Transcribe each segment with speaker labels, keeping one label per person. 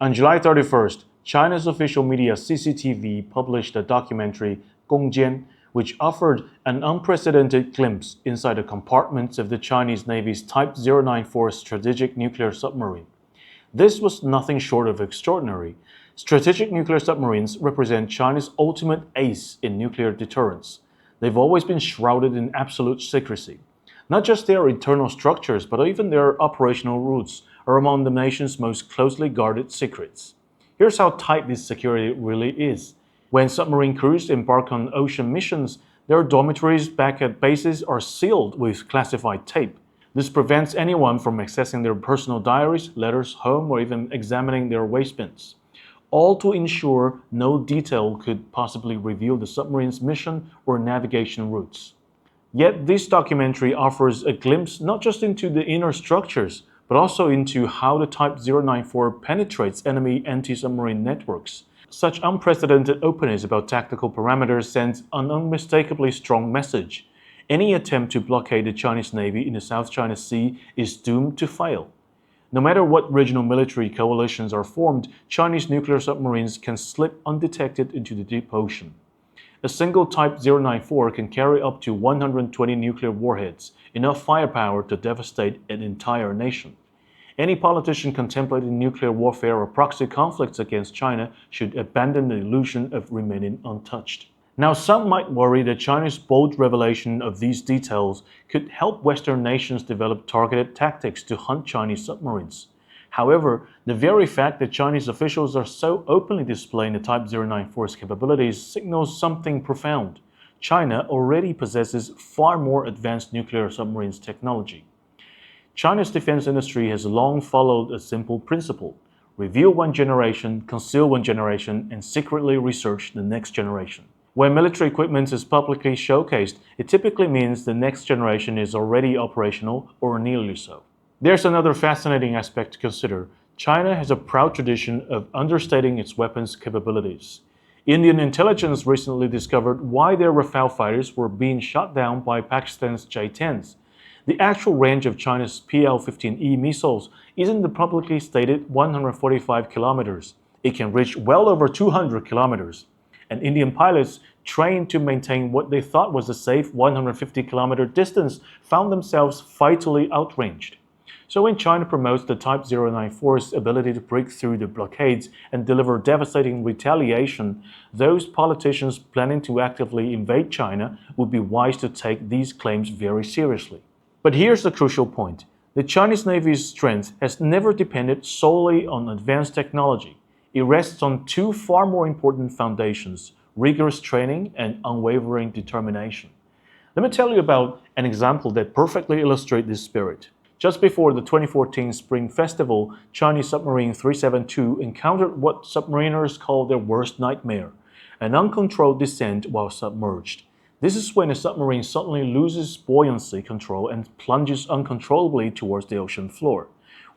Speaker 1: On July 31st, China's official media CCTV published a documentary, Gongjian, which offered an unprecedented glimpse inside the compartments of the Chinese Navy's Type 094 strategic nuclear submarine. This was nothing short of extraordinary. Strategic nuclear submarines represent China's ultimate ace in nuclear deterrence. They've always been shrouded in absolute secrecy. Not just their internal structures, but even their operational routes are among the nation's most closely guarded secrets. Here's how tight this security really is. When submarine crews embark on ocean missions, their dormitories back at bases are sealed with classified tape. This prevents anyone from accessing their personal diaries, letters home, or even examining their waistbands, all to ensure no detail could possibly reveal the submarine's mission or navigation routes. Yet this documentary offers a glimpse not just into the inner structures, but also into how the Type 094 penetrates enemy anti-submarine networks. Such unprecedented openness about tactical parameters sends an unmistakably strong message. Any attempt to blockade the Chinese Navy in the South China Sea is doomed to fail. No matter what regional military coalitions are formed, Chinese nuclear submarines can slip undetected into the deep ocean. A single Type 094 can carry up to 120 nuclear warheads, enough firepower to devastate an entire nation. Any politician contemplating nuclear warfare or proxy conflicts against China should abandon the illusion of remaining untouched. Now, some might worry that China's bold revelation of these details could help Western nations develop targeted tactics to hunt Chinese submarines. However, the very fact that Chinese officials are so openly displaying the Type 094's capabilities signals something profound. China already possesses far more advanced nuclear submarines technology. China's defense industry has long followed a simple principle: reveal one generation, conceal one generation, and secretly research the next generation. When military equipment is publicly showcased, it typically means the next generation is already operational or nearly so. There's another fascinating aspect to consider. China has a proud tradition of understating its weapons capabilities. Indian intelligence recently discovered why their Rafale fighters were being shot down by Pakistan's J-10s. The actual range of China's PL-15E missiles isn't the publicly stated 145 kilometers. It can reach well over 200 kilometers. And Indian pilots trained to maintain what they thought was a safe 150-kilometer distance found themselves vitally outranged. So when China promotes the Type 094's ability to break through the blockades and deliver devastating retaliation, those politicians planning to actively invade China would be wise to take these claims very seriously. But here's the crucial point. The Chinese Navy's strength has never depended solely on advanced technology. It rests on two far more important foundations: rigorous training and unwavering determination. Let me tell you about an example that perfectly illustrates this spirit. Just before the 2014 Spring Festival, Chinese Submarine 372 encountered what submariners call their worst nightmare: an uncontrolled descent while submerged. This is when a submarine suddenly loses buoyancy control and plunges uncontrollably towards the ocean floor.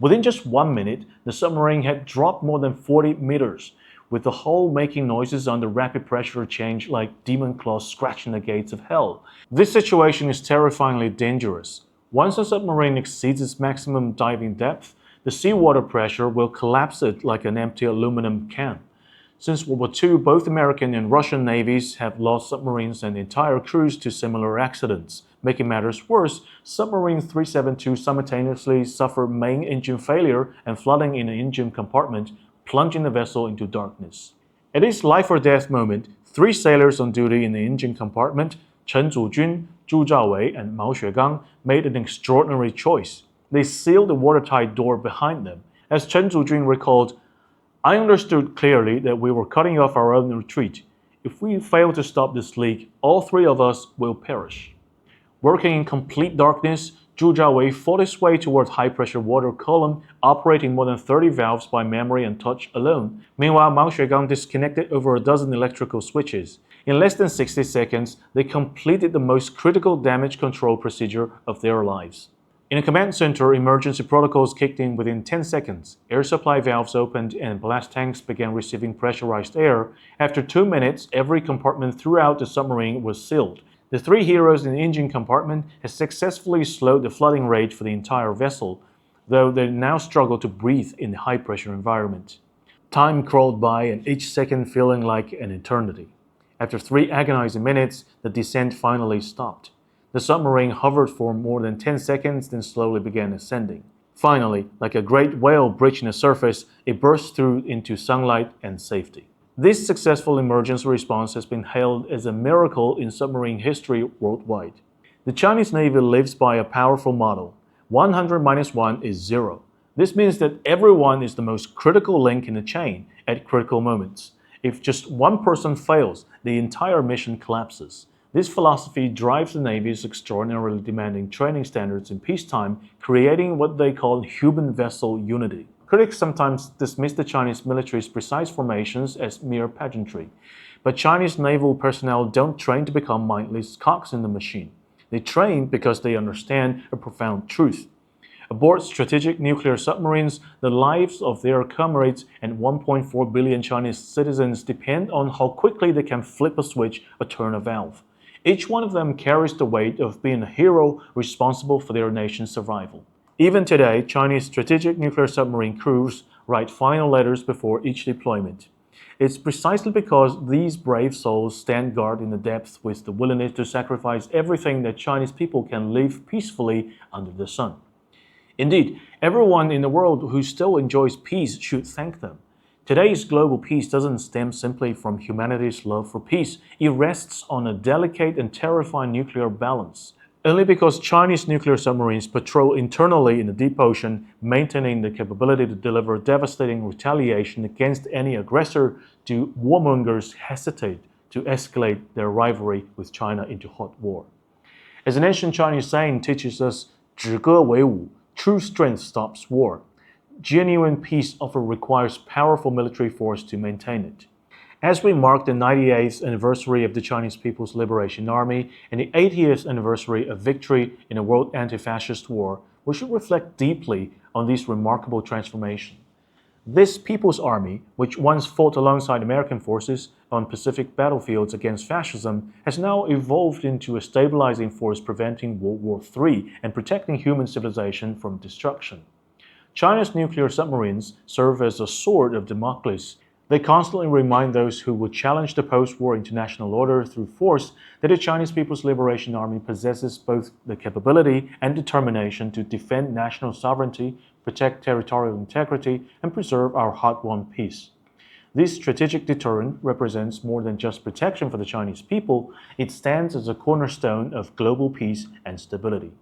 Speaker 1: Within just 1 minute, the submarine had dropped more than 40 meters, with the hull making noises under rapid pressure change like demon claws scratching the gates of hell. This situation is terrifyingly dangerous. Once a submarine exceeds its maximum diving depth, the seawater pressure will collapse it like an empty aluminum can. Since World War II, both American and Russian navies have lost submarines and entire crews to similar accidents. Making matters worse, Submarine 372 simultaneously suffered main engine failure and flooding in the engine compartment, plunging the vessel into darkness. At this life-or-death moment, 3 sailors on duty in the engine compartment, Chen Zujun, Zhu Zhaowei, and Mao Xuegang, made an extraordinary choice. They sealed the watertight door behind them. As Chen Zujun recalled, "I understood clearly that we were cutting off our own retreat. If we fail to stop this leak, all 3 of us will perish." Working in complete darkness, Zhu Zhaowei fought his way toward high-pressure water column, operating more than 30 valves by memory and touch alone. Meanwhile, Mao Xuegang disconnected over a dozen electrical switches. In less than 60 seconds, they completed the most critical damage control procedure of their lives. In a command center, emergency protocols kicked in within 10 seconds. Air supply valves opened and blast tanks began receiving pressurized air. After 2 minutes, every compartment throughout the submarine was sealed. The 3 heroes in the engine compartment had successfully slowed the flooding rate for the entire vessel, though they now struggle to breathe in the high-pressure environment. Time crawled by, and each second feeling like an eternity. After 3 agonizing minutes, the descent finally stopped. The submarine hovered for more than 10 seconds, then slowly began ascending. Finally, like a great whale breaching the surface, it burst through into sunlight and safety. This successful emergency response has been hailed as a miracle in submarine history worldwide. The Chinese Navy lives by a powerful motto: 100 minus 1 is 0. This means that everyone is the most critical link in the chain at critical moments. If just one person fails, the entire mission collapses. This philosophy drives the Navy's extraordinarily demanding training standards in peacetime, creating what they call human vessel unity. Critics sometimes dismiss the Chinese military's precise formations as mere pageantry. But Chinese naval personnel don't train to become mindless cogs in the machine. They train because they understand a profound truth. Aboard strategic nuclear submarines, the lives of their comrades and 1.4 billion Chinese citizens depend on how quickly they can flip a switch or turn a valve. Each one of them carries the weight of being a hero responsible for their nation's survival. Even today, Chinese strategic nuclear submarine crews write final letters before each deployment. It's precisely because these brave souls stand guard in the depths with the willingness to sacrifice everything that Chinese people can live peacefully under the sun. Indeed, everyone in the world who still enjoys peace should thank them. Today's global peace doesn't stem simply from humanity's love for peace. It rests on a delicate and terrifying nuclear balance. Only because Chinese nuclear submarines patrol internally in the deep ocean, maintaining the capability to deliver devastating retaliation against any aggressor, do warmongers hesitate to escalate their rivalry with China into hot war. As an ancient Chinese saying teaches us, 止戈为武, true strength stops war. Genuine peace often requires powerful military force to maintain it. As we mark the 98th anniversary of the Chinese People's Liberation Army and the 80th anniversary of victory in the World Anti-Fascist War, we should reflect deeply on this remarkable transformation. This People's Army, which once fought alongside American forces on Pacific battlefields against fascism, has now evolved into a stabilizing force preventing World War III and protecting human civilization from destruction. China's nuclear submarines serve as a sword of Damocles. They constantly remind those who would challenge the post-war international order through force that the Chinese People's Liberation Army possesses both the capability and determination to defend national sovereignty, protect territorial integrity, and preserve our hard-won peace. This strategic deterrent represents more than just protection for the Chinese people. It stands as a cornerstone of global peace and stability.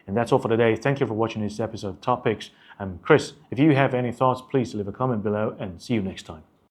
Speaker 1: And that's all for today. Thank you for watching this episode of Topics. I'm Chris. If you have any thoughts, please leave a comment below and see you next time.